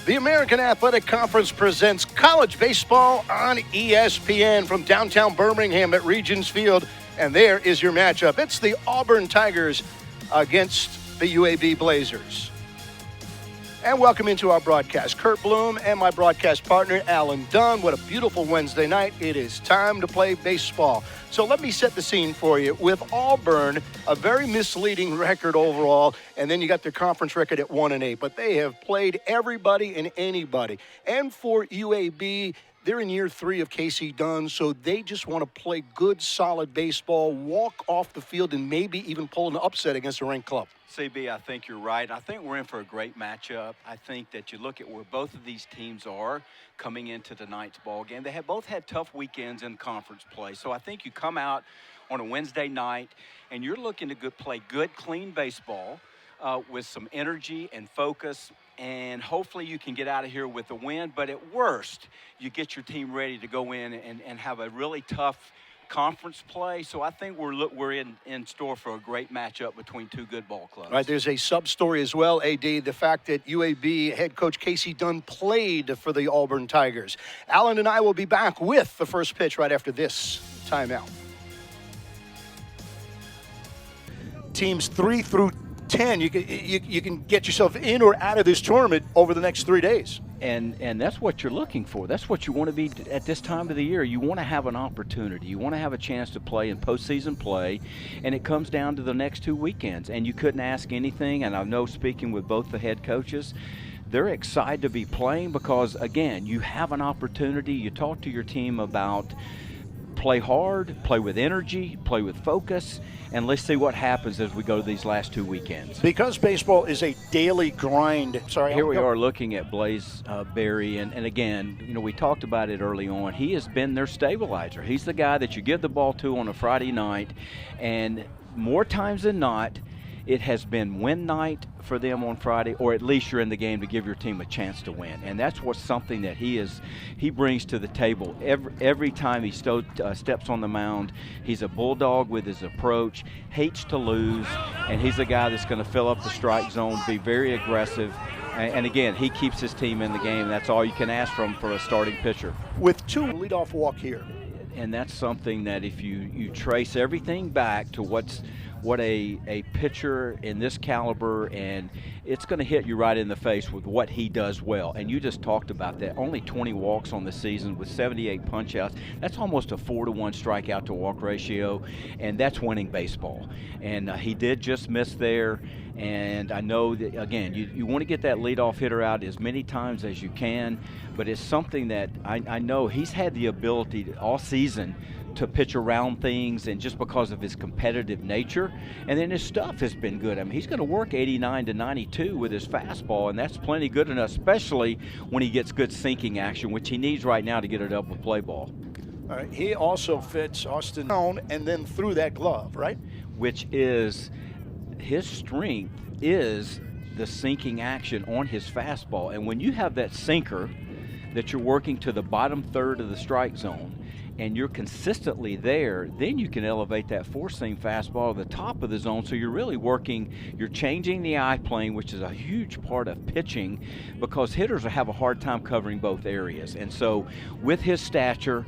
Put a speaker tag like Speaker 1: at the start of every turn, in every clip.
Speaker 1: The American Athletic Conference presents college baseball on ESPN from downtown Birmingham at Regions Field. And there is your matchup. It's the Auburn Tigers against the UAB Blazers. And welcome into our broadcast. Kurt Bloom and my broadcast partner, Alan Dunn. What a beautiful Wednesday night. It is time to play baseball. So let me set the scene for you. With Auburn, a very misleading record overall, and then you got their conference record at 1-8. But they have played everybody and anybody. And for UAB, they're in year 3 of Casey Dunn, so they just want to play good, solid baseball, walk off the field, and maybe even pull an upset against a ranked club.
Speaker 2: CB, I think you're right. I think we're in for a great matchup. I think that you look at where both of these teams are coming into tonight's ball game. They have both had tough weekends in conference play. So I think you come out on a Wednesday night and you're looking to play good, clean baseball with some energy and focus. And hopefully you can get out of here with a win. But at worst, you get your team ready to go in and have a really tough conference play. So I think we're in store for a great matchup between two good ball clubs.
Speaker 1: All right, there's a sub-story as well, AD, the fact that UAB head coach Casey Dunn played for the Auburn Tigers. Alan and I will be back with the first pitch right after this timeout. Teams 3 through 10, you can get yourself in or out of this tournament over the next 3 days.
Speaker 3: And that's what you're looking for. That's what you want to be at this time of the year. You want to have an opportunity. You want to have a chance to play in postseason play, and it comes down to the next 2 weekends. And you couldn't ask anything, and I know speaking with both the head coaches, they're excited to be playing because, again, you have an opportunity. You talk to your team about play hard, play with energy, play with focus, and let's see what happens as we go to these last 2 weekends.
Speaker 1: Because baseball is a daily grind.
Speaker 3: Here we are looking at Blaze Berry, and again, you know, we talked about it early on. He has been their stabilizer. He's the guy that you give the ball to on a Friday night, and more times than not, it has been win night for them on Friday, or at least you're in the game to give your team a chance to win. And that's what's something that he brings to the table. Every time he steps on the mound, he's a bulldog with his approach, hates to lose, and he's a guy that's going to fill up the strike zone, be very aggressive. And again, he keeps his team in the game. That's all you can ask from for a starting pitcher.
Speaker 1: With 2 leadoff walk here.
Speaker 3: And that's something that if you trace everything back to what a pitcher in this caliber, and it's going to hit you right in the face with what he does well. And you just talked about that. Only 20 walks on the season with 78 punch-outs. That's almost a 4-to-1 strikeout to walk ratio, and that's winning baseball. And he did just miss there. And I know that, again, you want to get that leadoff hitter out as many times as you can, but it's something that I know he's had the ability all season to pitch around things, and just because of his competitive nature. And then his stuff has been good. I mean, he's going to work 89 to 92 with his fastball, and that's plenty good enough, especially when he gets good sinking action, which he needs right now to get a double play ball.
Speaker 1: All right, he also fits Austin down and then through that glove, right?
Speaker 3: Which is his strength, is the sinking action on his fastball. And when you have that sinker that you're working to the bottom third of the strike zone, and you're consistently there, then you can elevate that four-seam fastball to the top of the zone. So you're really working, you're changing the eye plane, which is a huge part of pitching, because hitters have a hard time covering both areas. And so with his stature,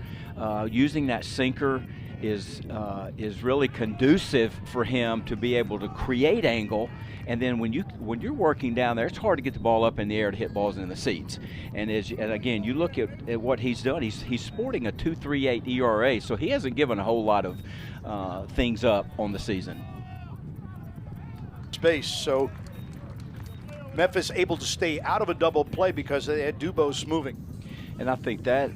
Speaker 3: using that sinker is really conducive for him to be able to create angle. And then when you're working down there, it's hard to get the ball up in the air to hit balls in the seats. And again, you look at what he's done. He's sporting a 2.38 ERA, so he hasn't given a whole lot of things up on the season.
Speaker 1: Space. So Memphis able to stay out of a double play because they had Dubose moving.
Speaker 3: And I think that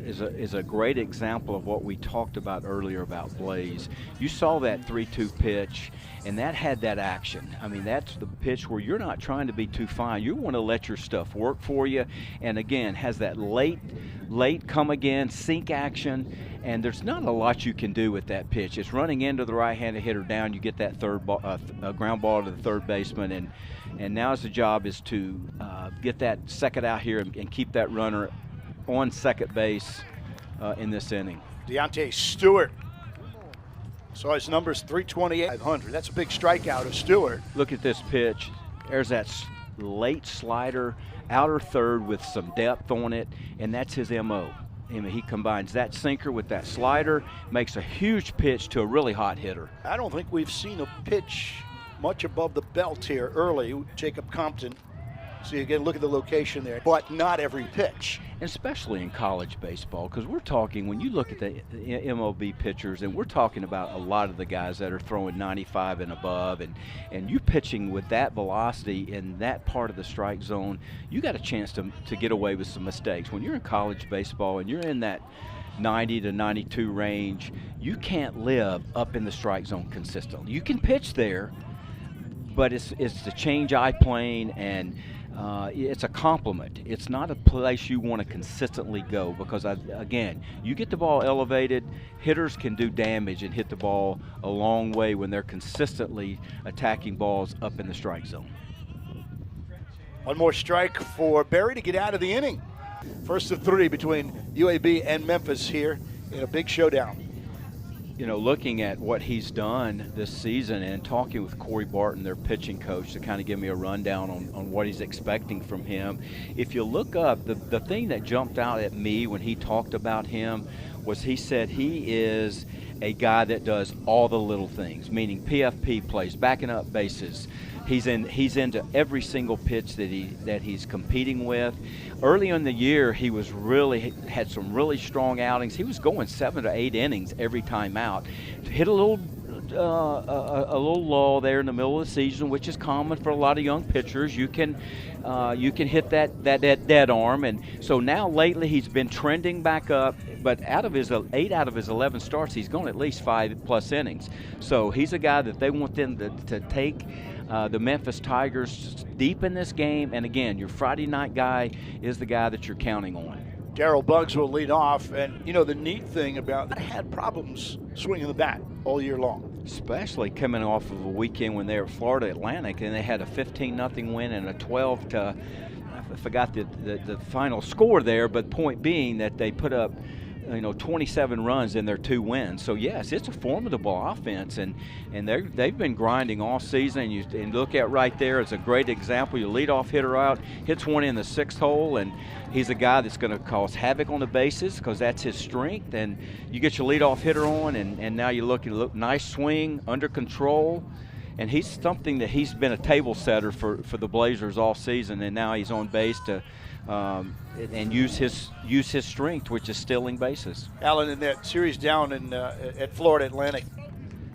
Speaker 3: is a great example of what we talked about earlier about Blaze. You saw that 3-2 pitch, and that had that action. I mean, that's the pitch where you're not trying to be too fine. You want to let your stuff work for you. And again, has that late come again, sink action, and there's not a lot you can do with that pitch. It's running into the right-handed hitter down. You get that ground ball to the third baseman, and now's the job is to get that second out here and keep that runner on second base in this inning.
Speaker 1: Deontay Stewart. So his number's 328, 500. That's a big strikeout of Stewart.
Speaker 3: Look at this pitch. There's that late slider, outer third with some depth on it, and that's his MO. I mean, he combines that sinker with that slider, makes a huge pitch to a really hot hitter.
Speaker 1: I don't think we've seen a pitch much above the belt here early. Jacob Compton. So again, look at the location there, but not every pitch.
Speaker 3: Especially in college baseball, because we're talking, when you look at the MLB pitchers, and we're talking about a lot of the guys that are throwing 95 and above, and you pitching with that velocity in that part of the strike zone, you got a chance to get away with some mistakes. When you're in college baseball and you're in that 90 to 92 range, you can't live up in the strike zone consistently. You can pitch there, but it's the change eye plane, and it's a compliment. It's not a place you want to consistently go, because, again, you get the ball elevated, hitters can do damage and hit the ball a long way when they're consistently attacking balls up in the strike zone.
Speaker 1: One more strike for Berry to get out of the inning. First of three between UAB and Memphis here in a big showdown.
Speaker 3: You know, looking at what he's done this season and talking with Corey Barton, their pitching coach, to kind of give me a rundown on what he's expecting from him. If you look up, the thing that jumped out at me when he talked about him was he said he is a guy that does all the little things, meaning PFP plays, backing up bases. He's into every single pitch that he's competing with. Early in the year, he had some really strong outings. He was going 7 to 8 innings every time out. Hit a little lull there in the middle of the season, which is common for a lot of young pitchers. You can hit that dead arm, and so now lately he's been trending back up. But 8 out of his 11 starts, he's gone at least 5+ innings. So he's a guy that they want them to take the Memphis Tigers deep in this game. And again, your Friday night guy is the guy that you're counting on.
Speaker 1: Darrell Buggs will lead off, and you know the neat thing about that, had problems swinging the bat all year long.
Speaker 3: Especially coming off of a weekend when they were at Florida Atlantic and they had a 15-0 win and a 12 to, I forgot the final score there, but point being that they put up 27 runs in their 2 wins. So yes, it's a formidable offense, and they've been grinding all season. And look at right there, it's a great example. Your leadoff hitter out, hits one in the 6th hole, and he's a guy that's going to cause havoc on the bases because that's his strength. And you get your leadoff hitter on, and now you look nice swing, under control. And he's something that he's been a table setter for the Blazers all season, and now he's on base to and use his strength, which is stealing bases.
Speaker 1: Alan, in that series down at Florida Atlantic,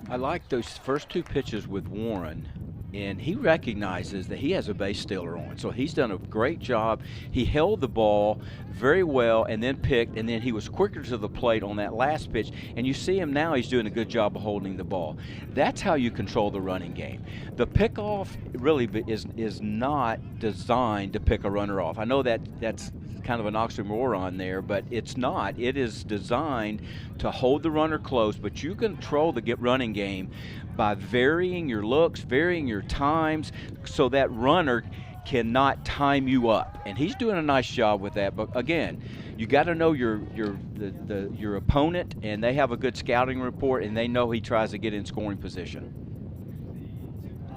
Speaker 3: I like those first 2 pitches with Warren, and he recognizes that he has a base stealer on. So he's done a great job. He held the ball very well and then picked, and then he was quicker to the plate on that last pitch. And you see him now, he's doing a good job of holding the ball. That's how you control the running game. The pickoff really is not designed to pick a runner off. I know that's kind of an oxymoron there, but it's not. It is designed to hold the runner close, but you control the running game by varying your looks, varying your times, so that runner cannot time you up. And he's doing a nice job with that. But again, you got to know your opponent, and they have a good scouting report, and they know he tries to get in scoring position.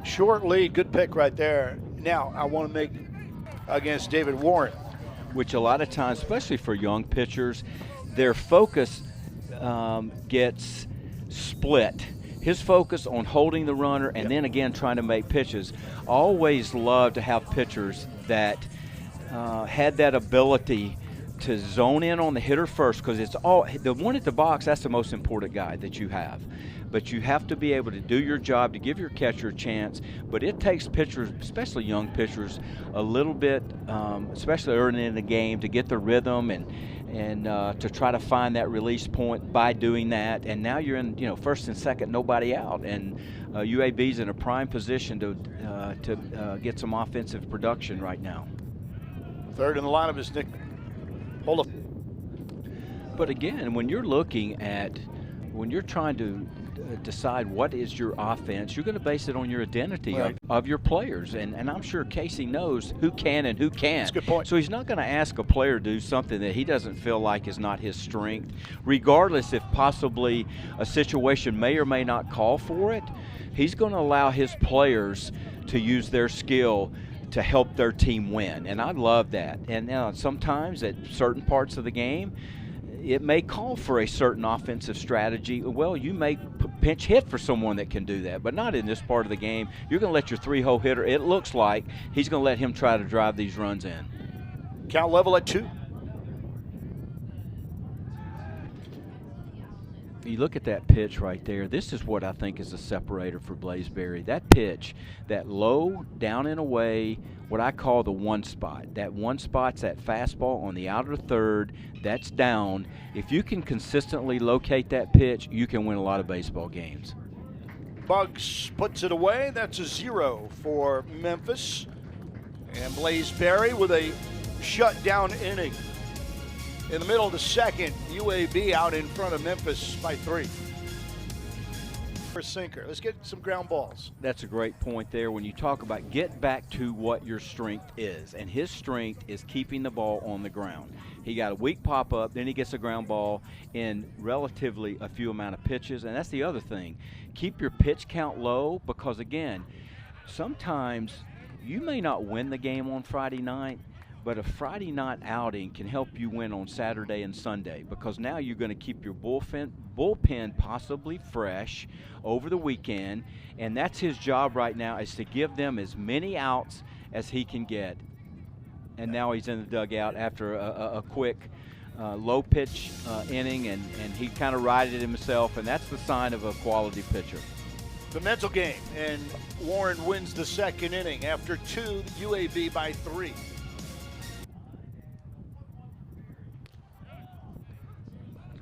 Speaker 1: Short lead, good pick right there. Now I want to make against David Warren,
Speaker 3: which a lot of times, especially for young pitchers, their focus gets split. His focus on holding the runner and then again trying to make pitches. Always love to have pitchers that had that ability to zone in on the hitter first, because it's all the one at the box. That's the most important guy that you have. But you have to be able to do your job to give your catcher a chance. But it takes pitchers, especially young pitchers, a little bit, especially early in the game, to get the rhythm and to try to find that release point by doing that. And now you're in, first and second, nobody out, and UAB's in a prime position to get some offensive production right now.
Speaker 1: Third in the lineup is Nick Holop.
Speaker 3: But again, when you're trying to decide what is your offense, you're going to base it on your identity of your players. And I'm sure Casey knows who can and who can't.
Speaker 1: That's a good point.
Speaker 3: So he's not going to ask a player to do something that he doesn't feel like is not his strength, regardless if possibly a situation may or may not call for it. He's going to allow his players to use their skill to help their team win, and I love that. And sometimes at certain parts of the game, it may call for a certain offensive strategy. Well, you may pinch hit for someone that can do that, but not in this part of the game. You're going to let your three-hole hitter, it looks like he's going to let him try to drive these runs in.
Speaker 1: Count level at 2.
Speaker 3: You look at that pitch right there. This is what I think is a separator for Blaze Berry. That pitch, that low, down and away, what I call the one spot. That one spot's that fastball on the outer third. That's down. If you can consistently locate that pitch, you can win a lot of baseball games.
Speaker 1: Bugs puts it away. That's a 0 for Memphis. And Blaze Berry with a shutdown inning. In the middle of the second, UAB out in front of Memphis by 3. For sinker. Let's get some ground balls.
Speaker 3: That's a great point there. When you talk about get back to what your strength is, and his strength is keeping the ball on the ground. He got a weak pop-up, then he gets a ground ball in relatively a few amount of pitches, and that's the other thing. Keep your pitch count low because, again, sometimes you may not win the game on Friday night, but a Friday night outing can help you win on Saturday and Sunday because now you're going to keep your bullpen possibly fresh over the weekend, and that's his job right now, is to give them as many outs as he can get. And now he's in the dugout after a quick low pitch inning, and he kind of righted himself, and that's the sign of a quality pitcher.
Speaker 1: The mental game, and Warren wins the second inning after 2, UAB by 3.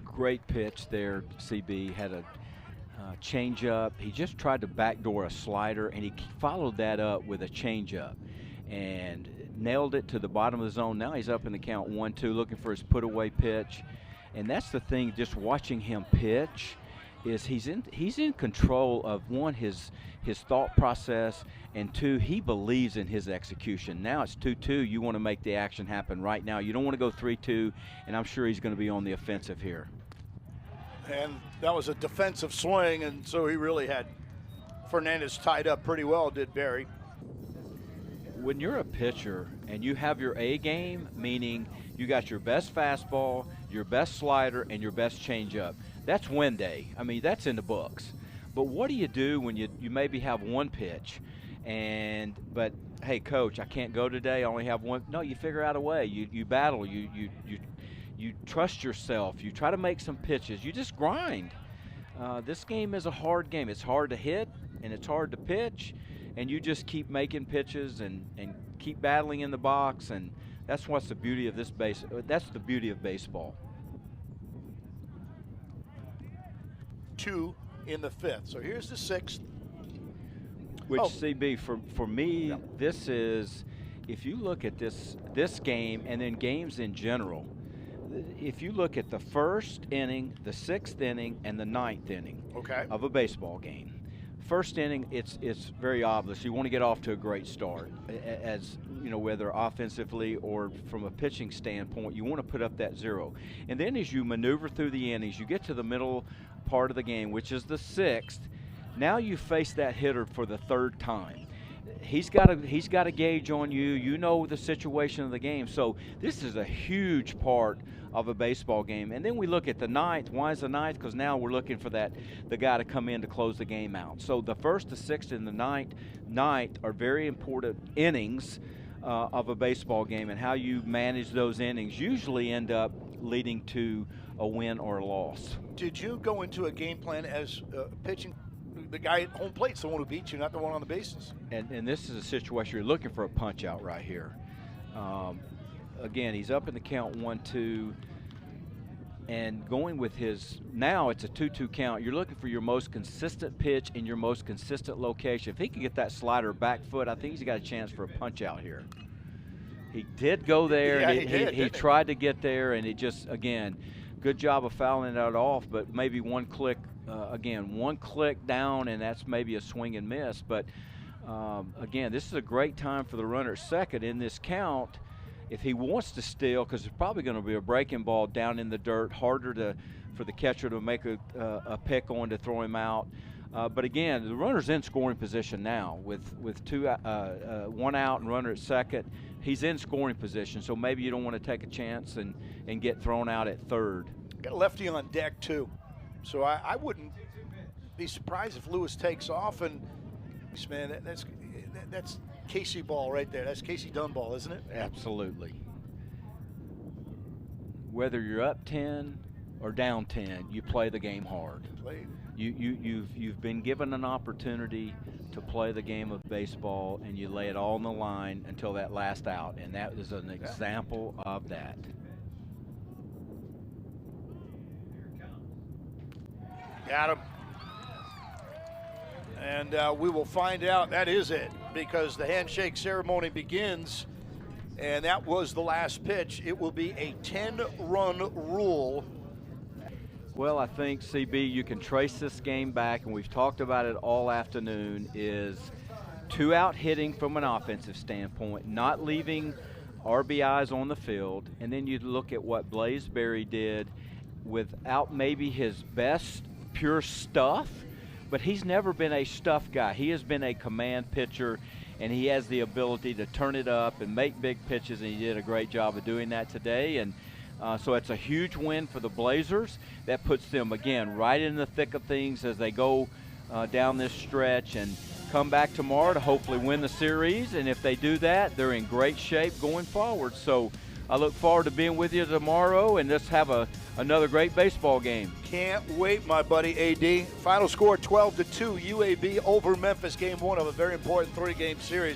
Speaker 3: Great pitch there. CB had a change-up. He just tried to backdoor a slider, and he followed that up with a change-up and nailed it to the bottom of the zone. Now he's up in the count 1-2, looking for his put-away pitch. And that's the thing, just watching him pitch, is he's in control of, one, his thought process, and 2, he believes in his execution. Now it's 2-2. You want to make the action happen right now. You don't want to go 3-2, and I'm sure he's going to be on the offensive here.
Speaker 1: And that was a defensive swing, and so he really had Fernandez tied up pretty well, did Berry.
Speaker 3: When you're a pitcher and you have your A game, meaning you got your best fastball, your best slider, and your best changeup, that's win day. I mean, that's in the books. But what do you do when you maybe have one pitch but hey, coach, I can't go today, I only have one? No, you figure out a way. You battle, you trust yourself, you try to make some pitches, you just grind. This game is a hard game. It's hard to hit and it's hard to pitch, and you just keep making pitches and keep battling in the box, and that's what's the beauty of that's the beauty of baseball.
Speaker 1: 2 in the 5th. So here's the 6th.
Speaker 3: Which, CB, for me, this is, if you look at this game and then games in general, if you look at the first inning, the 6th inning, and the 9th inning of a baseball game, first inning, it's very obvious. You want to get off to a great start, as you know, whether offensively or from a pitching standpoint, you want to put up that 0. And then as you maneuver through the innings, you get to the middle part of the game, which is the 6th. Now you face that hitter for the 3rd time. He's got a gauge on you. You know the situation of the game. So this is a huge part of a baseball game. And then we look at the 9th. Why is the 9th? Because now we're looking for the guy to come in to close the game out. So the 1st, the 6th, and the 9th are very important innings of a baseball game, and how you manage those innings usually end up leading to a win or a loss.
Speaker 1: Did you go into a game plan as pitching? The guy at home plate's the one who beat you, not the one on the bases.
Speaker 3: And this is a situation you're looking for a punch out right here. Again, he's up in the count 1-2, and going with now it's a 2-2 count. You're looking for your most consistent pitch in your most consistent location. If he can get that slider back foot, I think he's got a chance for a punch out here. He did go there.
Speaker 1: Yeah,
Speaker 3: he tried to get there, and it just, again, good job of fouling that off, but maybe one click down, and that's maybe a swing and miss. But again, this is a great time for the runner at second in this count. If he wants to steal, because it's probably going to be a breaking ball down in the dirt, harder for the catcher to make a pick on to throw him out. But again, the runner's in scoring position now with one out and runner at second. He's in scoring position, so maybe you don't want to take a chance and get thrown out at third.
Speaker 1: Got a lefty on deck too, so I wouldn't be surprised if Lewis takes off. And man, that's Casey ball right there. That's Casey Dunn ball, isn't it?
Speaker 3: Absolutely. Whether you're up 10 or down 10, you play the game hard. You've been given an opportunity to play the game of baseball, and you lay it all on the line until that last out, and that is an example of that.
Speaker 1: Got him. And we will find out that is it, because the handshake ceremony begins, and that was the last pitch. It will be a 10-run rule.
Speaker 3: Well, I think, CB, you can trace this game back, and we've talked about it all afternoon, is 2-out hitting from an offensive standpoint, not leaving RBIs on the field, and then you look at what Blaze Berry did without maybe his best pure stuff, but he's never been a stuff guy. He has been a command pitcher, and he has the ability to turn it up and make big pitches, and he did a great job of doing that today. And so it's a huge win for the Blazers. That puts them, again, right in the thick of things as they go down this stretch and come back tomorrow to hopefully win the series. And if they do that, they're in great shape going forward. So I look forward to being with you tomorrow, and let's have another great baseball game.
Speaker 1: Can't wait, my buddy AD. Final score 12-2, UAB over Memphis, game one of a very important 3-game series.